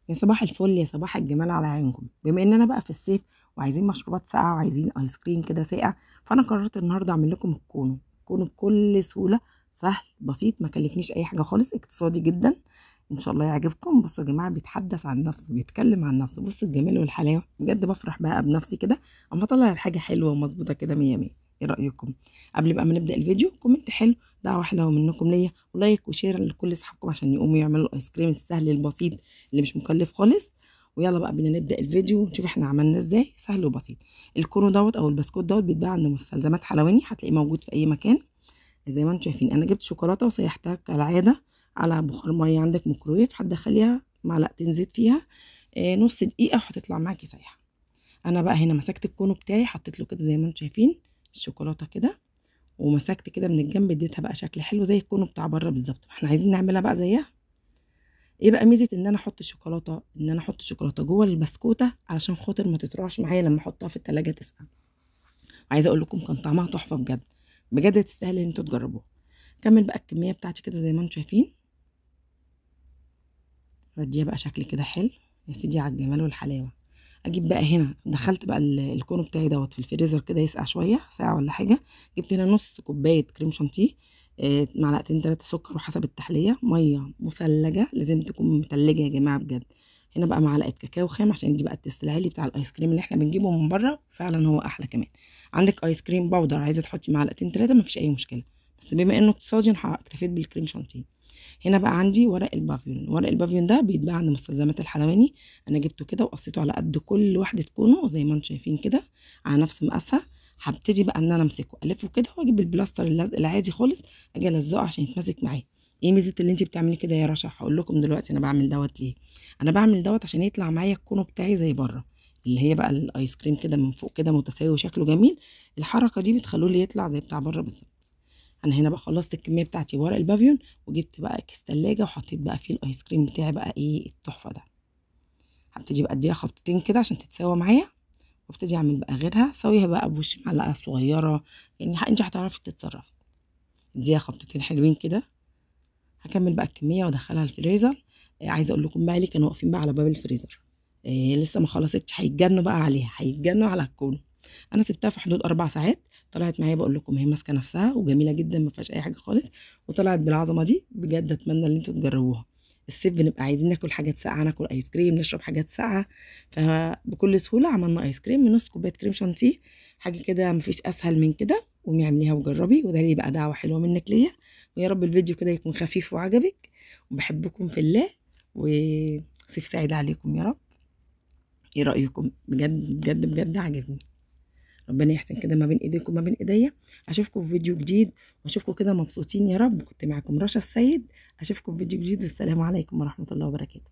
يا صباح الفل، يا صباح الجمال على عيونكم. بما اننا بقى في الصيف وعايزين مشروبات ساقعه وعايزين ايس كريم كده ساقع، فانا قررت النهارده اعمل لكم الكونو بكل سهوله. سهل بسيط، ما كلفنيش اي حاجه خالص، اقتصادي جدا. ان شاء الله يعجبكم. بصوا يا جماعه، بيتحدث عن نفسه، بيتكلم عن نفسه. بصوا الجمال والحلاوه، بجد بفرح بقى بنفسي كده اما اطلع الحاجه حلوه ومظبوطه كده 100 100. ايه رايكم؟ قبل بقى ما نبدا الفيديو، كومنت حلو، دعوه حلوه منكم ليا، ولايك وشير لكل اصحابكم عشان يقوموا يعملوا الايس كريم السهل البسيط اللي مش مكلف خالص. ويلا بقى بينا نبدا الفيديو ونشوف احنا عملنا ازاي، سهل وبسيط. الكونو دوت او البسكوت دوت بيتباع عند مستلزمات حلواني، هتلاقيه موجود في اي مكان. زي ما انتم شايفين، انا جبت شوكولاته وسيحتها كالعاده على بخار ميه. عندك ميكرويف، هتدخليها معلقتين زيت فيها نص دقيقه وهتطلع معاكي سايحه. انا بقى هنا مسكت الكونو بتاعي، حطيت له كده زي ما انتم شايفين الشوكولاته كده، ومسكت كده من الجنب، اديتها بقى شكل حلو زي الكونو بتاع بره بالظبط. احنا عايزين نعملها بقى زيها. ايه بقى ميزه ان انا احط شوكولاته؟ ان انا احط شوكولاته جوه البسكوته علشان خاطر ما تطرعش معايا لما احطها في التلاجة تسقع. عايزه اقول لكم كان طعمها تحفه بجد، بجد تستاهل ان انتوا تجربوها. كمل بقى الكميه بتاعتي كده زي ما انتم شايفين، اديها بقى شكل كده حلو يا سيدي على الجمال والحلاوه. اجيب بقى هنا، دخلت بقى الكونو بتاعي دوت في الفريزر كده يسقع شويه، ساعه ولا حاجه. جبت هنا نص كوبايه كريم شانتيه، معلقتين 3 سكر، وحسب التحليه. ميه مثلجه لازم تكون متلجه يا جماعه بجد. هنا بقى معلقه كاكاو خام عشان دي بقى التست العالي بتاع الايس كريم اللي احنا بنجيبه من بره، فعلا هو احلى كمان. عندك ايس كريم باودر عايزه تحطي معلقتين 3 مفيش اي مشكله، بس بما انه اقتصادي انا اكتفيت بالكريم شانتيه. هنا بقى عندي ورق البافيون. ورق البافيون ده بيتباع عند مستلزمات الحلواني. انا جبته كده وقصيته على قد كل واحده كونه زي ما انتم شايفين كده، على نفس مقاسها. هبتدي بقى ان انا امسكه الفه كده، واجيب البلاستر اللزق العادي خالص، اجي الزقه عشان يتمسك معايا. ايه ميزه اللي انت بتعملي كده يا رشا؟ هقول لكم دلوقتي انا بعمل دوت ليه. انا بعمل دوت عشان يطلع معايا الكونو بتاعي زي بره، اللي هي بقى الايس كريم كده من فوق كده متساوي وشكله جميل. الحركه دي بتخلوه لي يطلع زي بتاع بره بالظبط. انا هنا بقى خلصت الكميه بتاعتي ورق البافيون، وجبت بقى كيس تلاجة وحطيت بقى فيه الايس كريم بتاعي بقى ايه التحفه ده. هبتدي بقى اديها خبطتين كده عشان تتساوى معايا، وابتدي اعمل بقى غيرها، سويها بقى بوش معلقه صغيره، يعني انت هتعرفي تتصرفي. اديها خبطتين حلوين كده. هكمل بقى الكميه وادخلها الفريزر. عايزه اقول لكم بقى اللي كانوا واقفين بقى على باب الفريزر لسه ما خلصتش، هيتجنوا بقى عليها، هيتجنوا على الكون. انا سبتها في حدود 4 ساعات، طلعت معايا بقول لكم هي ماسكه نفسها وجميله جدا، ما فيهاش اي حاجه خالص، وطلعت بالعظمه دي. بجد اتمنى ان انتوا تجربوها. الصيف بنبقى عايزين ناكل حاجات ساقعه، ناكل ايس كريم، نشرب حاجات ساقعه، فبكل سهوله عملنا ايس كريم من نص كوبايه كريم شانتيه. حاجه كده مفيش اسهل من كده. قومي اعمليها وجربي، وده لي بقى دعوه حلوه منك ليا. ويا رب الفيديو كده يكون خفيف وعجبك، وبحبكم في الله، وصيف سعيد عليكم يا رب. ايه رايكم؟ بجد بجد بجد عجبني. ربنا يحسن كده ما بين ايديكم وما بين ايديا. اشوفكم في فيديو جديد، واشوفكم كده مبسوطين يا رب. كنت معاكم رشا السيد، اشوفكم في فيديو جديد، والسلام عليكم ورحمه الله وبركاته.